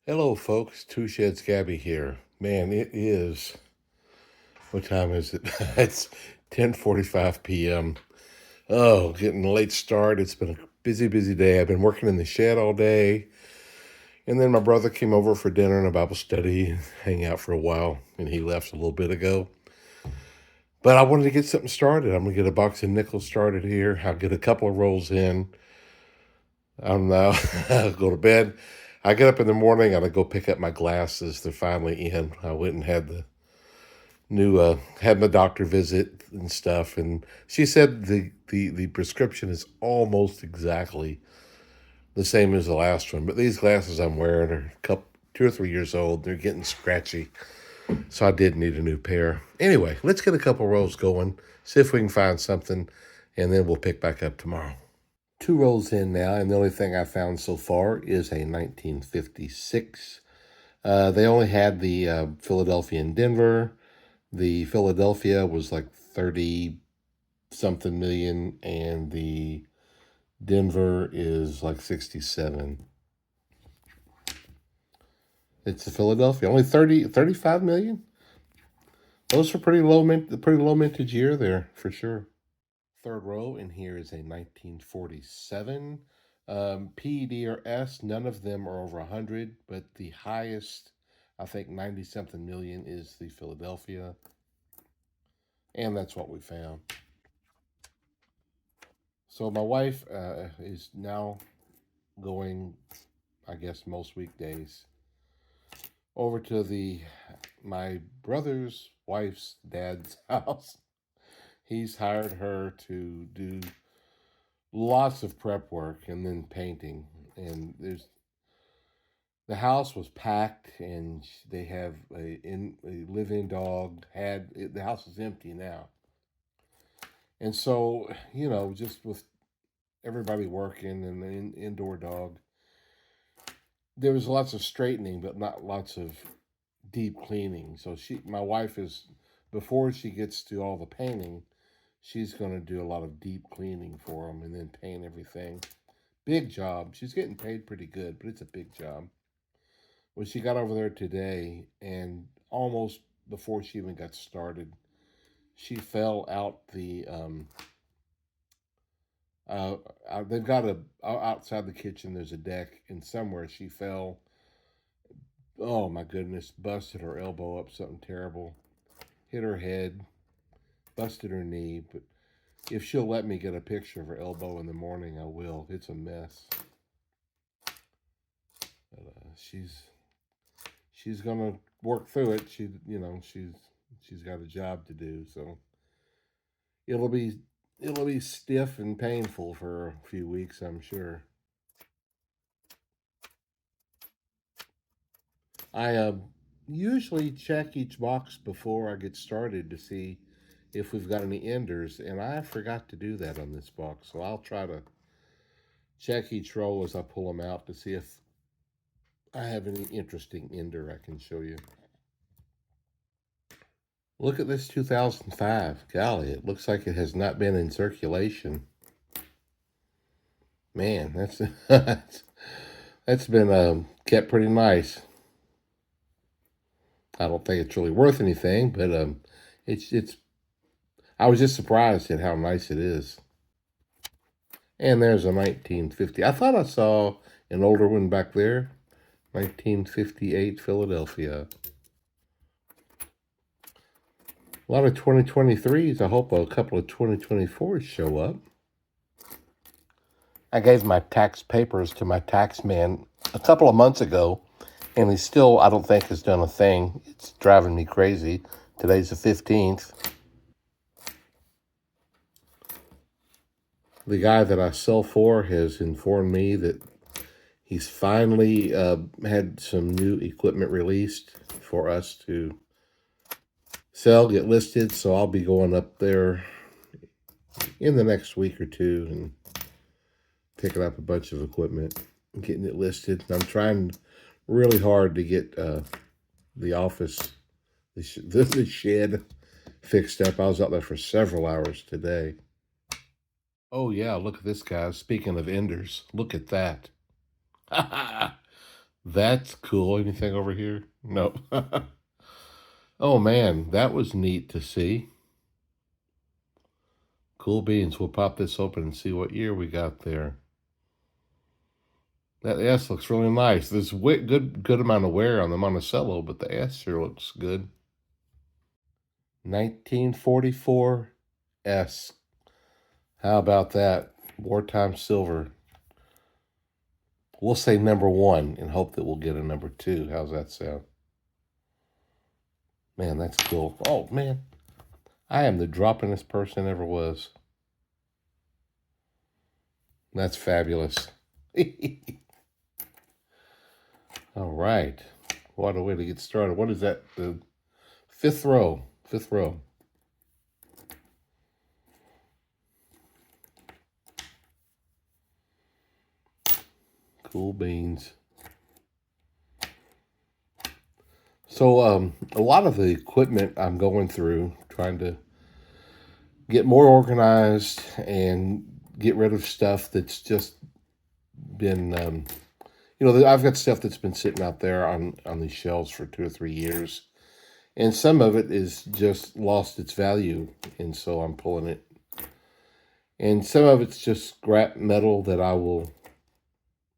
Hello, folks. Two Sheds Gabby here. Man, it is. What time is it? It's 10:45 p.m. Oh, getting a late start. It's been a busy, busy day. I've been working in the shed all day, and then my brother came over for dinner and a Bible study, hang out for a while, and he left a little bit ago. But I wanted to get something started. I'm gonna get a box of nickels started here. I'll get a couple of rolls in. I'm now go to bed. I get up in the morning. I gotta go pick up my glasses. They're finally in. I went and had the new had my doctor visit and stuff, and she said the prescription is almost exactly the same as the last one. But these glasses I'm wearing are a couple 2 or 3 years old. They're getting scratchy, so I did need a new pair. Anyway, let's get a couple rolls going. See if we can find something, and then we'll pick back up tomorrow. Two rolls in now, and the only thing I found so far is a 1956. They only had the Philadelphia and Denver. The Philadelphia was like 30 something million, and the Denver is like 67. It's the Philadelphia, only 35 million. Those are pretty low mintage year there for sure. Third row in here is a 1947. P, D, or S, none of them are over 100, but the highest, I think 90 something million, is the Philadelphia. And that's what we found. So my wife is now going, I guess, most weekdays over to my brother's wife's dad's house. He's hired her to do lots of prep work and then painting. And the house was packed, and they have a live-in dog. The house is empty now, and so just with everybody working and the indoor dog, there was lots of straightening, but not lots of deep cleaning. So my wife is, before she gets to all the painting, she's going to do a lot of deep cleaning for them and then paint everything. Big job. She's getting paid pretty good, but it's a big job. Well, she got over there today, and almost before she even got started, she fell out they've got outside the kitchen, there's a deck, and somewhere she fell. Oh my goodness, busted her elbow up, something terrible. Hit her head, busted her knee. But if she'll let me get a picture of her elbow in the morning, I will. It's a mess. But she's gonna work through it. She's got a job to do, so it'll be stiff and painful for a few weeks, I'm sure. I usually check each box before I get started to see if we've got any enders, and I forgot to do that on this box. So I'll try to check each roll as I pull them out to see if I have any interesting ender I can show you. Look at this 2005. Golly, it looks like it has not been in circulation. Man, that's been kept pretty nice. I don't think it's really worth anything, but it's. I was just surprised at how nice it is. And there's a 1950. I thought I saw an older one back there. 1958 Philadelphia. A lot of 2023s. I hope a couple of 2024s show up. I gave my tax papers to my tax man a couple of months ago, and he still, I don't think, has done a thing. It's driving me crazy. Today's the 15th. The guy that I sell for has informed me that he's finally had some new equipment released for us to sell, get listed. So I'll be going up there in the next week or two and picking up a bunch of equipment and getting it listed. I'm trying really hard to get the office, the shed fixed up. I was out there for several hours today. Oh yeah, look at this, guys. Speaking of enders, look at that. That's cool. Anything over here? No. Oh man, that was neat to see. Cool beans. We'll pop this open and see what year we got there. That S looks really nice. There's good amount of wear on the Monticello, but the S sure looks good. 1944 S. How about that? Wartime silver. We'll say number 1 and hope that we'll get a number 2. How's that sound? Man, that's cool. Oh, man. I am the droppingest person ever was. That's fabulous. All right. What a way to get started. What is that? The fifth row. Fifth row. Cool beans. So a lot of the equipment I'm going through, trying to get more organized and get rid of stuff that's just been, I've got stuff that's been sitting out there on these shelves for 2 or 3 years. And some of it is just lost its value, and so I'm pulling it. And some of it's just scrap metal that I will,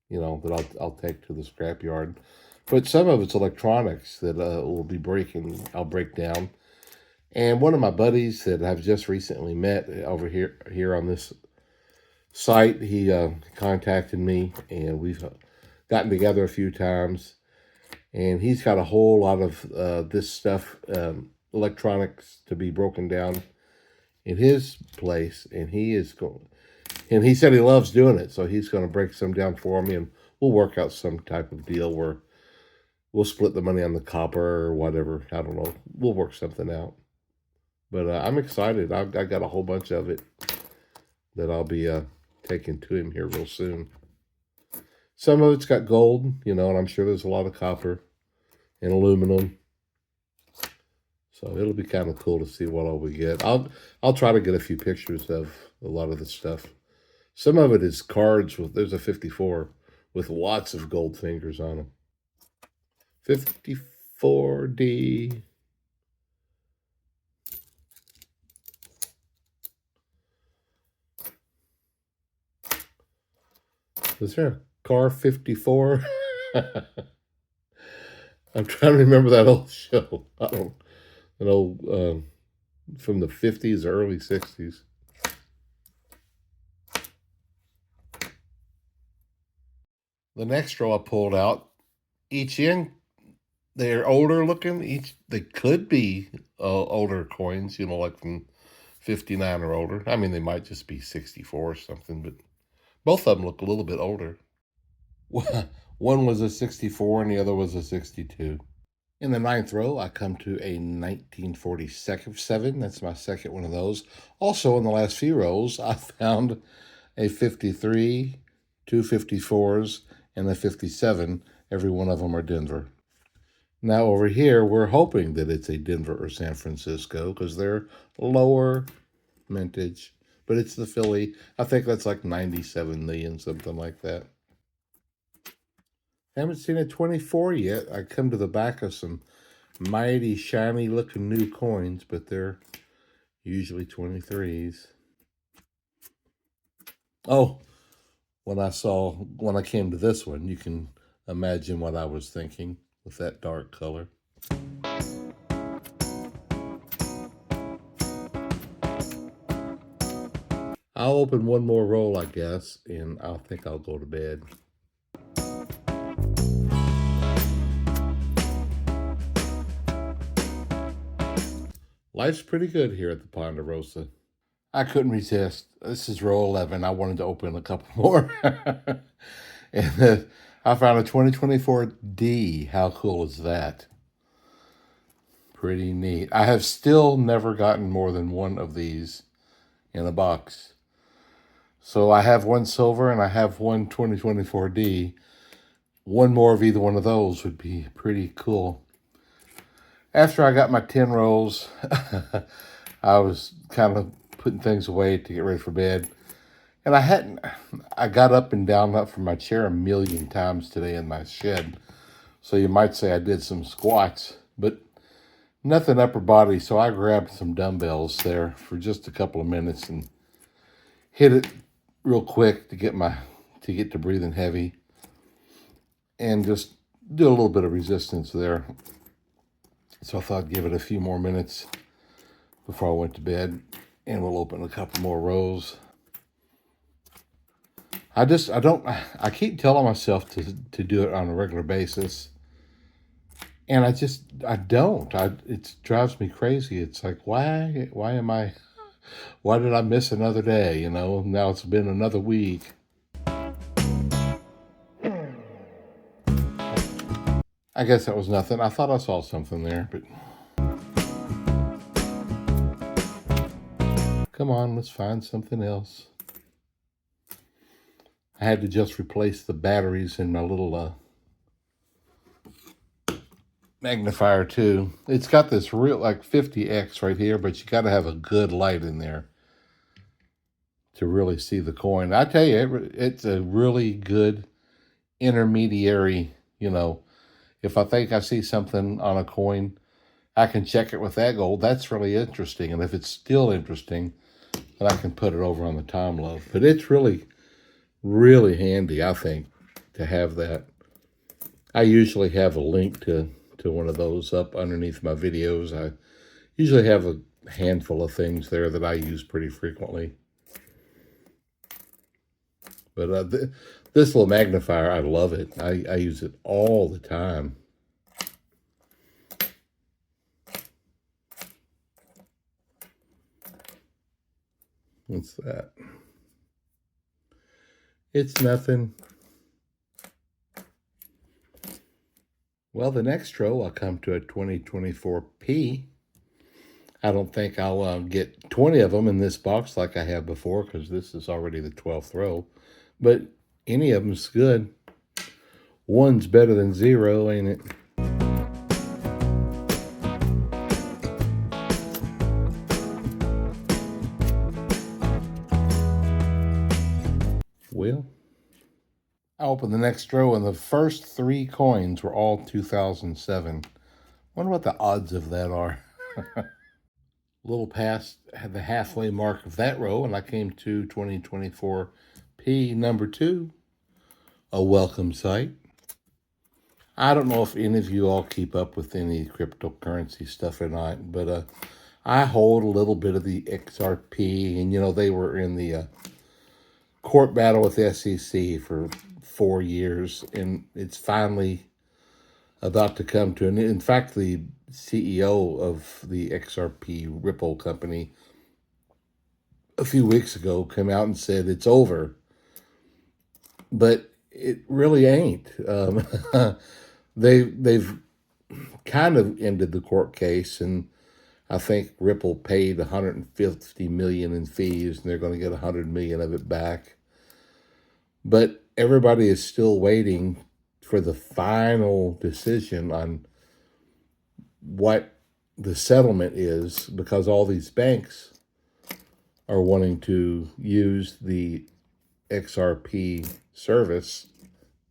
that I'll take to the scrap yard. But some of it's electronics that will be breaking. I'll break down. And one of my buddies that I've just recently met over here on this site, he contacted me, and we've gotten together a few times. And he's got a whole lot of this stuff, electronics, to be broken down in his place, and he said he loves doing it, so he's going to break some down for me, and we'll work out some type of deal where we'll split the money on the copper or whatever. I don't know. We'll work something out. But I'm excited. I got a whole bunch of it that I'll be taking to him here real soon. Some of it's got gold, and I'm sure there's a lot of copper and aluminum. So it'll be kind of cool to see what all we get. I'll try to get a few pictures of a lot of the stuff. Some of it is cards there's a 54 with lots of gold fingers on them. 54D. Is there a car 54? I'm trying to remember that old show. An old from the 50s or early 60s. The next row I pulled out, each end, they're older looking. They could be older coins, like from 59 or older. I mean, they might just be 64 or something, but both of them look a little bit older. One was a 64 and the other was a 62. In the ninth row, I come to a 1947. That's my second one of those. Also, in the last few rows, I found a 53, two 54s, and a 57. Every one of them are Denver. Now, over here, we're hoping that it's a Denver or San Francisco because they're lower mintage. But it's the Philly. I think that's like 97 million, something like that. Haven't seen a 24 yet. I come to the back of some mighty shiny looking new coins, but they're usually 23s. Oh, when I came to this one, you can imagine what I was thinking with that dark color. I'll open one more roll, I guess, and I think I'll go to bed. Life's pretty good here at the Ponderosa. I couldn't resist. This is row 11. I wanted to open a couple more. And I found a 2024D. How cool is that? Pretty neat. I have still never gotten more than one of these in a box. So I have one silver and I have one 2024D. One more of either one of those would be pretty cool. After I got my 10 rolls, I was kind of putting things away to get ready for bed. And I got up and down up from my chair a million times today in my shed So you might say I did some squats, but nothing upper body. So I grabbed some dumbbells there for just a couple of minutes and hit it real quick to get to breathing heavy and just do a little bit of resistance there. So I thought I'd give it a few more minutes before I went to bed, and we'll open a couple more rows. I keep telling myself to do it on a regular basis, and I don't. It drives me crazy. It's like, why did I miss another day? Now it's been another week. I guess that was nothing. I thought I saw something there, but come on, let's find something else. I had to just replace the batteries in my little magnifier too. It's got this real like 50x right here, but you got to have a good light in there to really see the coin. I tell you, it's a really good intermediary. If I think I see something on a coin, I can check it with that gold. That's really interesting. And if it's still interesting, then I can put it over on the time loaf. But it's really, really handy, I think, to have that. I usually have a link to one of those up underneath my videos. I usually have a handful of things there that I use pretty frequently. But this little magnifier, I love it. I use it all the time. What's that? It's nothing. Well, the next row, I'll come to a 2024P. I don't think I'll get 20 of them in this box like I have before, because this is already the 12th row. But any of them's good. One's better than zero, ain't it? Well, I opened the next row, and the first three coins were all 2007. Wonder what the odds of that are. A little past the halfway mark of that row, and I came to 2024P number 2, a welcome sight. I don't know if any of you all keep up with any cryptocurrency stuff or not, but I hold a little bit of the XRP, and they were in the court battle with the SEC for 4 years, and it's finally about to come to an end. In fact, the CEO of the XRP Ripple company a few weeks ago came out and said it's over, but it really ain't. They've kind of ended the court case, and I think Ripple paid $150 million in fees, and they're going to get $100 million of it back. But everybody is still waiting for the final decision on what the settlement is, because all these banks are wanting to use the XRP service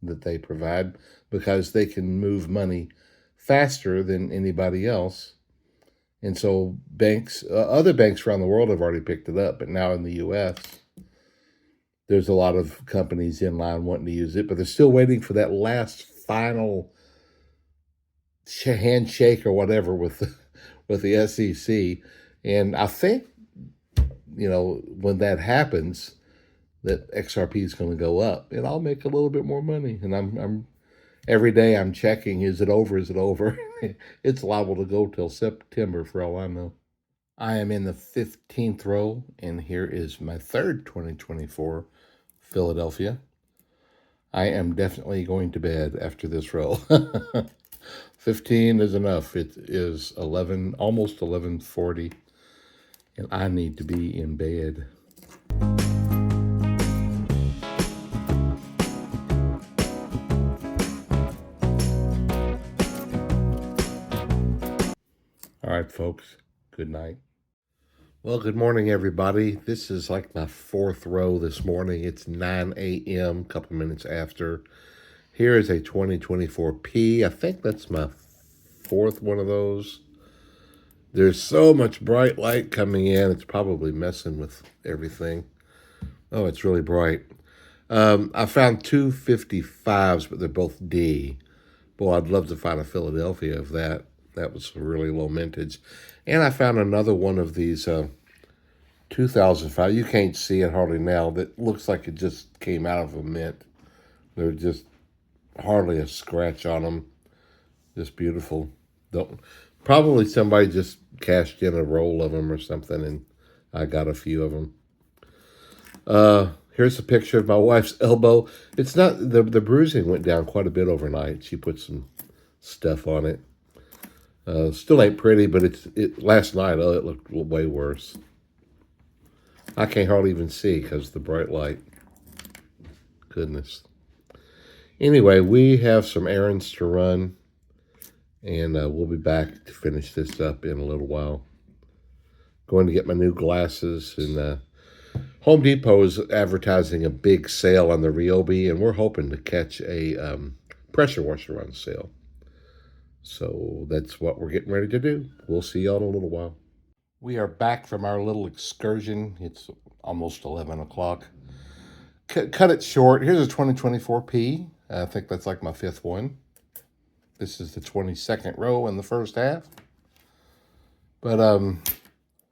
that they provide because they can move money faster than anybody else. And so banks, other banks around the world have already picked it up, but now in the U.S., there's a lot of companies in line wanting to use it, but they're still waiting for that last final handshake or whatever with the SEC. And I think, when that happens, that XRP is going to go up, and I'll make a little bit more money. And I'm every day I'm checking, is it over? Is it over? It's liable to go till September for all I know. I am in the 15th row, and here is my third 2024 Philadelphia. I am definitely going to bed after this row. 15 is enough. It is 11, almost 11:40, and I need to be in bed. All right, folks, good night. Well, good morning, everybody. This is like my fourth row this morning. It's 9 a.m., a couple minutes after. Here is a 2024 P. I think that's my fourth one of those. There's so much bright light coming in, it's probably messing with everything. Oh, it's really bright. I found two 55s, but they're both D. Boy, I'd love to find a Philadelphia of that. That was a really low mintage. And I found another one of these 2005. You can't see it hardly now. That looks like it just came out of a mint. They're just hardly a scratch on them. Just beautiful. Probably somebody just cashed in a roll of them or something, and I got a few of them. Here's a picture of my wife's elbow. It's not, the bruising went down quite a bit overnight. She put some stuff on it. Still ain't pretty, but last night, it looked way worse. I can't hardly even see because of the bright light. Goodness. Anyway, we have some errands to run, and we'll be back to finish this up in a little while. Going to get my new glasses, and Home Depot is advertising a big sale on the Ryobi, and we're hoping to catch a pressure washer on sale. So that's what we're getting ready to do. We'll see y'all in a little while. We are back from our little excursion. It's almost 11 o'clock. Cut it short. Here's a 2024 P. I think that's like my fifth one. This is the 22nd row in the first half. But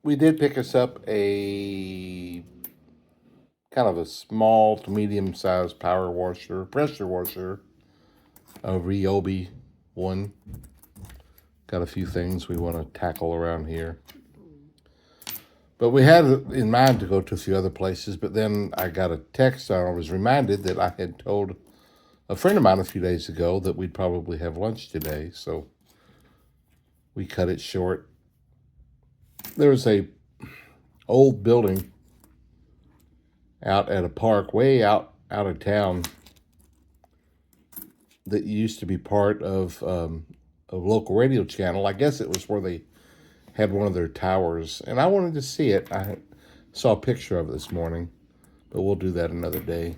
we did pick us up a kind of a small to medium-sized pressure washer, a Ryobi one. Got a few things we want to tackle around here. But we had in mind to go to a few other places, but then I got a text and I was reminded that I had told a friend of mine a few days ago that we'd probably have lunch today, so we cut it short. There was a old building out at a park way out of town that used to be part of a local radio channel. I guess it was where they had one of their towers, and I wanted to see it. I saw a picture of it this morning, but we'll do that another day.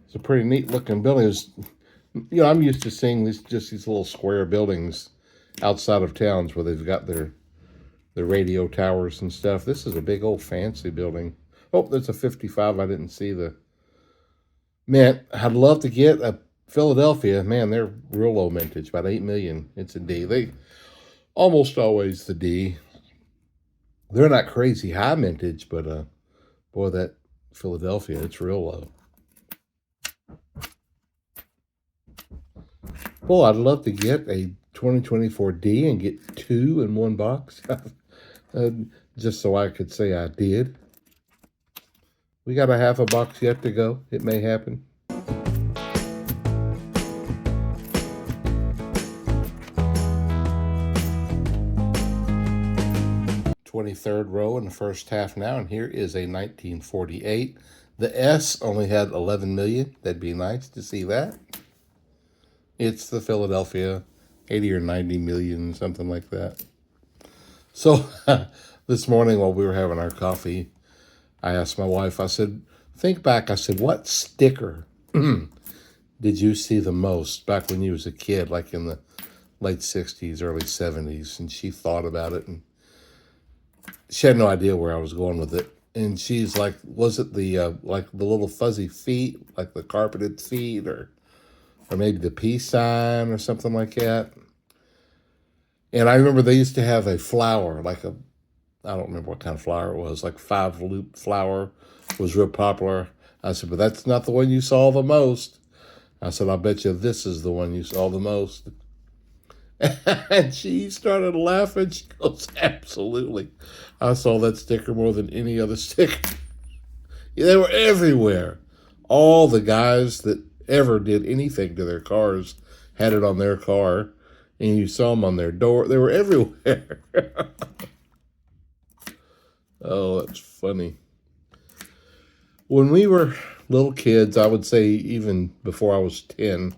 It's a pretty neat looking building. I'm used to seeing just these little square buildings outside of towns where they've got their radio towers and stuff. This is a big old fancy building. Oh, there's a 55. I didn't see the mint. I'd love to get a Philadelphia. Man, they're real low mintage, about 8 million. It's a D. They almost always the D. They're not crazy high mintage, but boy, that Philadelphia, it's real low. Boy, I'd love to get a 2024 D and get two in one box. Just so I could say I did. We got a half a box yet to go. It may happen. Third row in the first half now, and here is a 1948. The S only had 11 million. That'd be nice to see that. It's the Philadelphia, 80 or 90 million, something like that. So this morning while we were having our coffee, I asked my wife, I said, think back, I said, what sticker did you see the most back when you was a kid, like in the late 60s, early 70s? And she thought about it, and she had no idea where I was going with it. And she's like, was it the like the little fuzzy feet, like the carpeted feet, or maybe the peace sign or something like that? And I remember they used to have a flower, I don't remember what kind of flower it was, like 5-loop flower was real popular. I said, but that's not the one you saw the most. I said, I'll bet you this is the one you saw the most. And she started laughing. She goes, absolutely. I saw that sticker more than any other sticker. They were everywhere. All the guys that ever did anything to their cars had it on their car, and you saw them on their door. They were everywhere. Oh, that's funny. When we were little kids, I would say even before I was 10,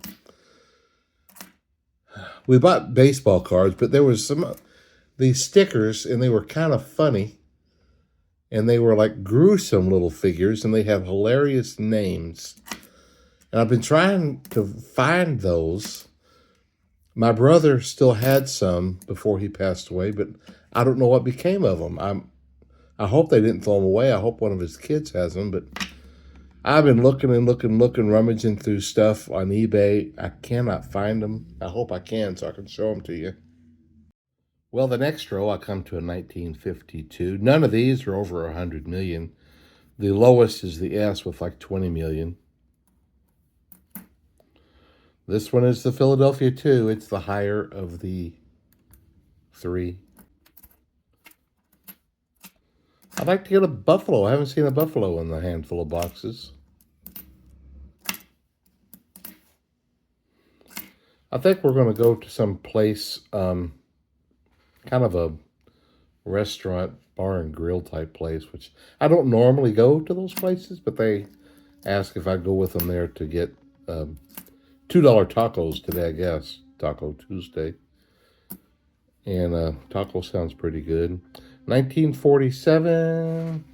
we bought baseball cards, but there was these stickers, and they were kind of funny. And they were like gruesome little figures, and they have hilarious names. And I've been trying to find those. My brother still had some before he passed away, but I don't know what became of them. I hope they didn't throw them away. I hope one of his kids has them, but I've been looking and looking, rummaging through stuff on eBay. I cannot find them. I hope I can so I can show them to you. Well, the next row, I come to a 1952. None of these are over 100 million. The lowest is the S with like 20 million. This one is the Philadelphia 2. It's the higher of the three. I'd like to get a buffalo. I haven't seen a buffalo in the handful of boxes. I think we're going to go to some place, kind of a restaurant, bar and grill type place, which I don't normally go to those places, but they ask if I go with them there to get $2 tacos today, I guess. Taco Tuesday. And taco sounds pretty good. 1947.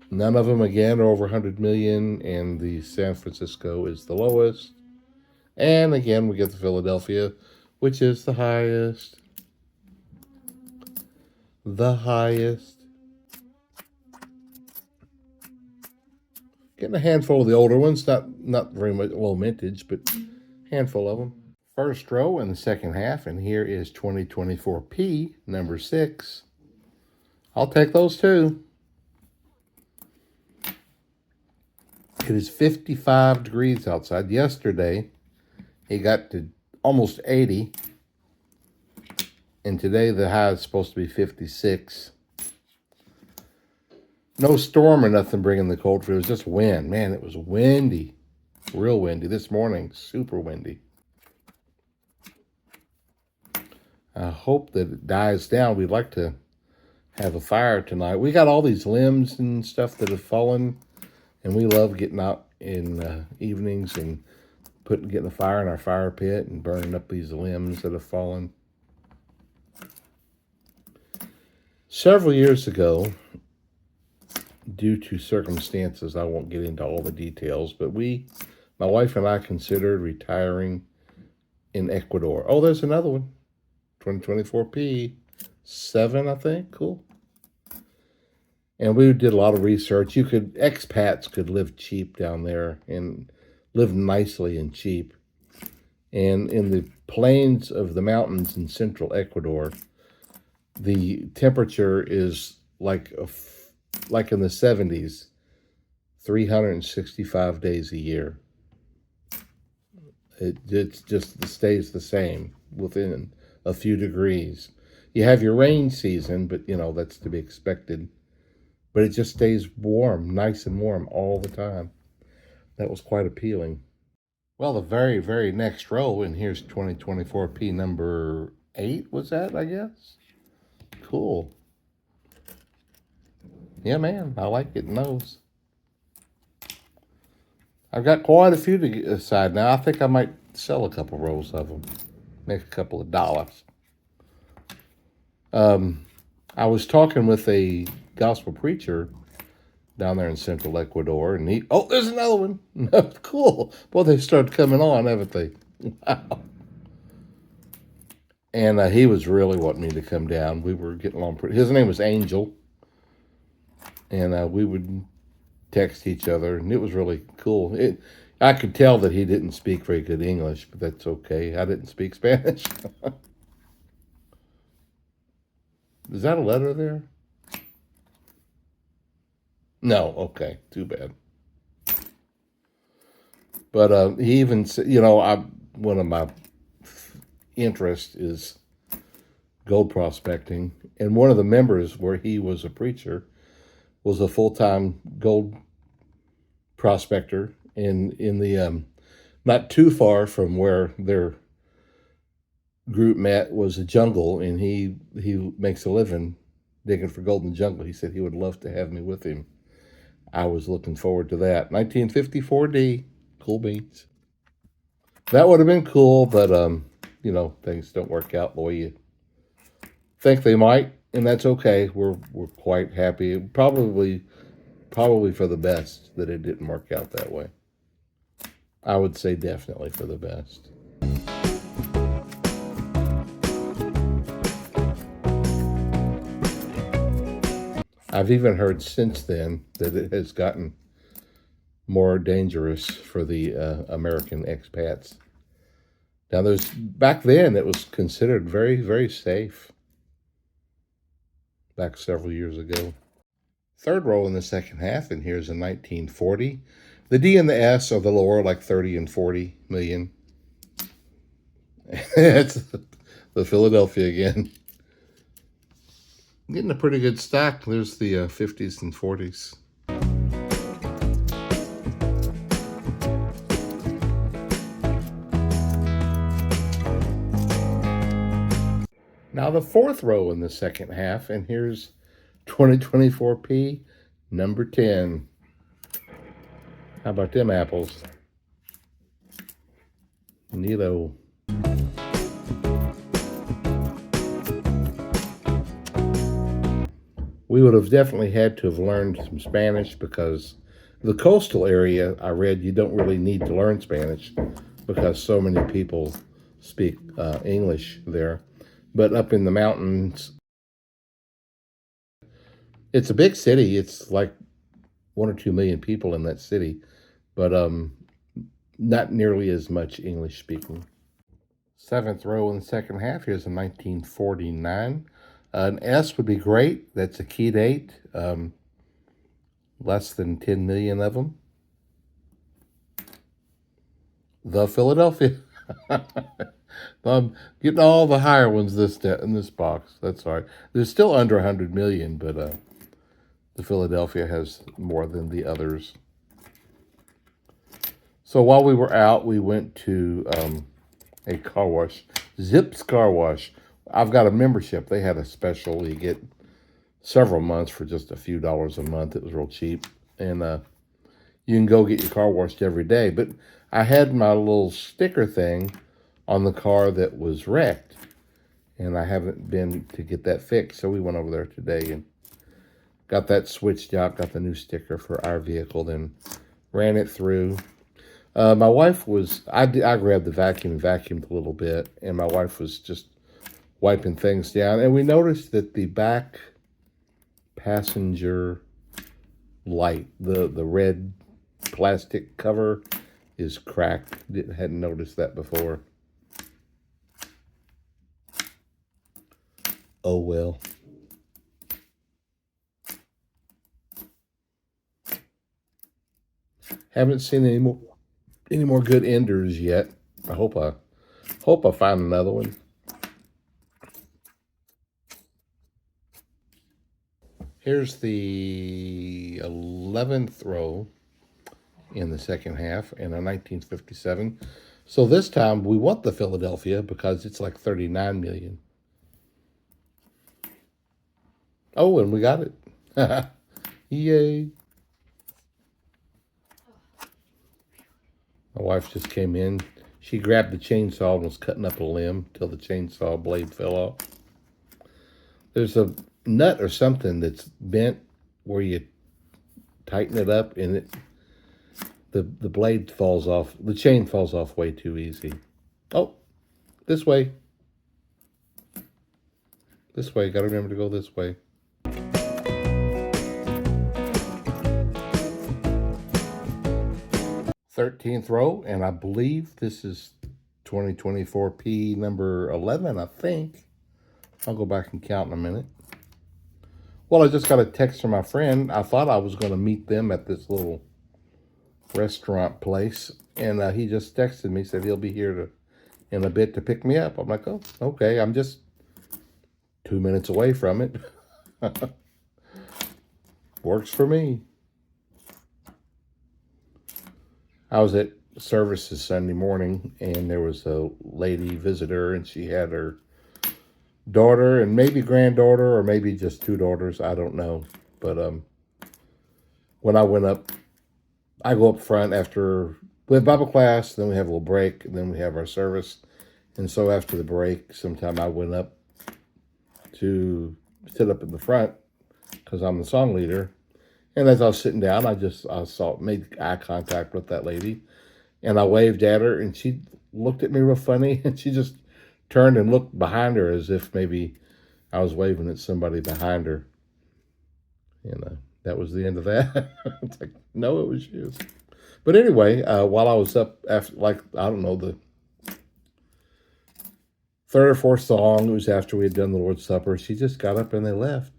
None of them, again, are over 100 million, and the San Francisco is the lowest. And again, we get the Philadelphia, which is the highest. The highest. Getting a handful of the older ones, not very much, well, vintage, but handful of them. First row in the second half, and here is 2024P, number 6. I'll take those too. It is 55 degrees outside. Yesterday, it got to almost 80. And today, the high is supposed to be 56. No storm or nothing bringing the cold front. It was just wind. Man, it was windy. Real windy. This morning, super windy. I hope that it dies down. We'd like to have a fire tonight. We got all these limbs and stuff that have fallen, and we love getting out in evenings and getting a fire in our fire pit and burning up these limbs that have fallen. Several years ago, due to circumstances, I won't get into all the details, but my wife and I considered retiring in Ecuador. Oh, there's another one. 2024P, 7, I think. Cool. And we did a lot of research. Expats could live cheap down there and live nicely and cheap. And in the plains of the mountains in central Ecuador, the temperature is like in the 70s, 365 days a year. It just stays the same within a few degrees. You have your rain season, but that's to be expected. But it just stays warm, nice and warm all the time. That was quite appealing. Well, the very, very next row, and here's 2024P number 8, was that, I guess? Cool. Yeah, man, I like getting those. I've got quite a few to get aside now. I think I might sell a couple rows of them. Make a couple of dollars. I was talking with a gospel preacher down there in central Ecuador, and there's another one. Cool. Well, they started coming on, haven't they? Wow. And he was really wanting me to come down. We were getting along pretty. His name was Angel, and we would text each other, and it was really cool. I could tell that he didn't speak very good English, but that's okay. I didn't speak Spanish. Is that a letter there? No, okay, too bad. But he even said, one of my interests is gold prospecting, and one of the members where he was a preacher was a full-time gold prospector in the not too far from where their group met was a jungle, and he makes a living digging for gold in the jungle. He said he would love to have me with him. I was looking forward to that. 1954D, cool beans. That would have been cool, but things don't work out the way you think they might. and that's okay. We're quite happy. Probably for the best that it didn't work out that way. I would say definitely for the best. I've even heard since then that it has gotten more dangerous for the American expats. Now, there's back then it was considered very, very safe. Back several years ago. Third row in the second half, and here's a 1940. The D and the S are the lower, like 30 and 40 million. It's the Philadelphia again. Getting a pretty good stack. There's the 50s and 40s. Now the fourth row in the second half, and here's 2024P, number 10. How about them apples? Neato. We would have definitely had to have learned some Spanish because the coastal area, I read, you don't really need to learn Spanish because so many people speak English there. But up in the mountains, it's a big city. It's like 1 or 2 million people in that city, but not nearly as much English speaking. Seventh row in the second half. Here's a 1949. An S would be great. That's a key date. Less than 10 million of them. The Philadelphia. I'm getting all the higher ones in this box. That's all right. There's still under 100 million, but the Philadelphia has more than the others. So while we were out, we went to a car wash, Zips Car Wash. I've got a membership. They had a special. You get several months for just a few dollars a month. It was real cheap. And you can go get your car washed every day. But I had my little sticker thing on the car that was wrecked. And I haven't been to get that fixed. So we went over there today and got that switched out, got the new sticker for our vehicle, then ran it through. My wife I grabbed the vacuum and vacuumed a little bit, and my wife was just wiping things down. And we noticed that the back passenger light, the red plastic cover, is cracked. Hadn't noticed that before. Oh well. Haven't seen any more good enders yet. I hope I find another one. Here's the 11th row in the second half in a 1957. So this time we want the Philadelphia because it's like 39 million. Oh, and we got it. Yay. My wife just came in. She grabbed the chainsaw and was cutting up a limb till the chainsaw blade fell off. There's a nut or something that's bent where you tighten it up and the blade falls off. The chain falls off way too easy. Oh, this way. This way. Got to remember to go this way. Thirteenth row, and I believe this is 2024P number 11, I think. I'll go back and count in a minute. Well, I just got a text from my friend. I thought I was going to meet them at this little restaurant place, and he just texted me, said he'll be here in a bit to pick me up. I'm like, oh, okay. I'm just 2 minutes away from it. Works for me. I was at services Sunday morning, and there was a lady visitor, and she had her daughter and maybe granddaughter, or maybe just two daughters. I don't know. But when I went up, I go up front after we have Bible class, then we have a little break, and then we have our service. And so after the break, sometime I went up to sit up in the front because I'm the song leader. And as I was sitting down, made eye contact with that lady, and I waved at her, and she looked at me real funny, and she just turned and looked behind her as if maybe I was waving at somebody behind her. That was the end of that. It's like, no, it was you. But anyway, while I was up after, like, I don't know, the third or fourth song, it was after we had done the Lord's Supper, she just got up and they left.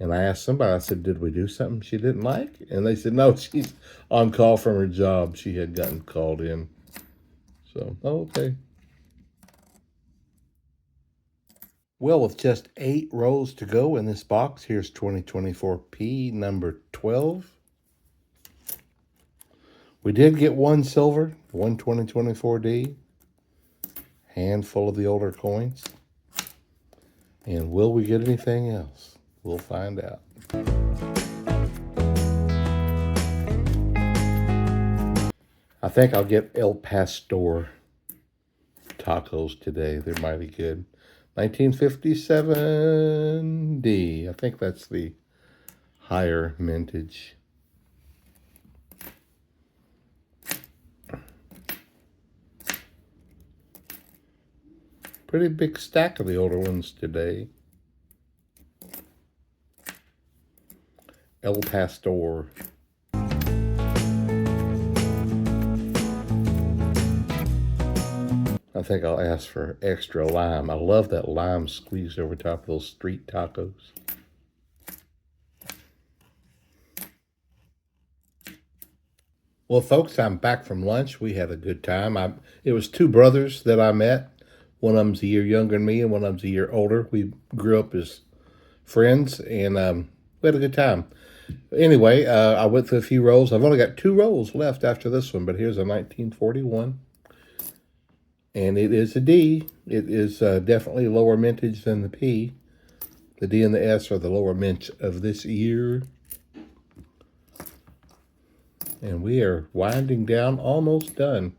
And I asked somebody, I said, did we do something she didn't like? And they said, no, she's on call from her job. She had gotten called in. So, okay. Well, with just 8 rolls to go in this box, here's 2024 P number 12. We did get one silver, one 2024 D, handful of the older coins. And will we get anything else? We'll find out. I think I'll get El Pastor tacos today. They're mighty good. 1957 D. I think that's the higher mintage. Pretty big stack of the older ones today. El Pastor. I think I'll ask for extra lime. I love that lime squeezed over top of those street tacos. Well, folks, I'm back from lunch. We had a good time. It was 2 brothers that I met. One of them's a year younger than me, and one of them's a year older. We grew up as friends, and we had a good time. Anyway, I went through a few rolls. I've only got 2 rolls left after this one, but here's a 1941. And it is a D. It is definitely lower mintage than the P. The D and the S are the lower mint of this year. And we are winding down, almost done.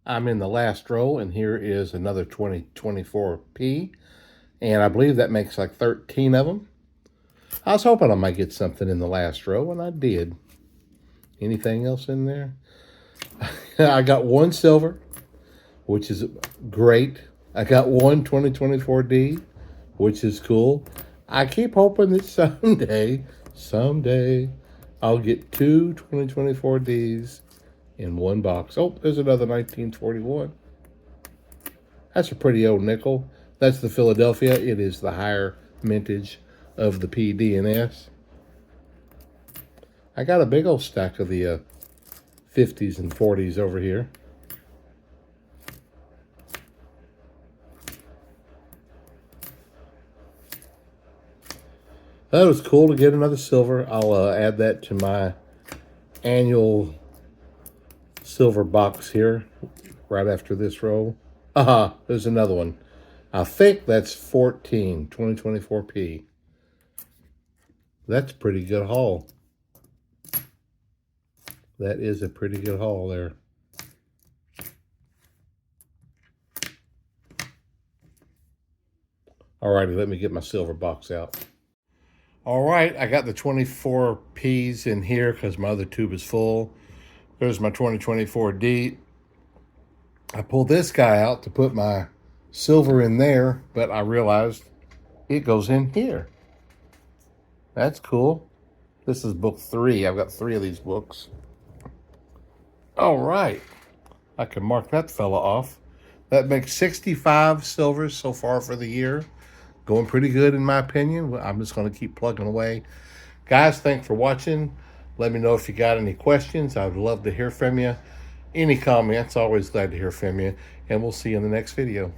I'm in the last row, and here is another 2024 P. And I believe that makes like 13 of them. I was hoping I might get something in the last row, and I did. Anything else in there? I got 1 silver, which is great. I got 1 2024 D, which is cool. I keep hoping that someday, I'll get 2 2024 Ds in 1 box. Oh, there's another 1941. That's a pretty old nickel. That's the Philadelphia. It is the higher mintage of the P, D, and S. I got a big old stack of the 50s and 40s over here. That was cool to get another silver. I'll add that to my annual silver box here right after this roll. There's another one. I think that's 14, 2024 P. That's a pretty good haul. That is a pretty good haul there. Alrighty, let me get my silver box out. All right, I got the 24 Ps in here because my other tube is full. There's my 2024 D. I pulled this guy out to put my silver in there, but I realized it goes in here. That's cool. This is book 3. I've got 3 of these books. All right, I can mark that fella off. That makes 65 silvers so far for the year. Going pretty good in my opinion. I'm just going to keep plugging away. Guys, thanks for watching. Let me know if you got any questions. I'd love to hear from you. Any comments, always glad to hear from you. And we'll see you in the next video.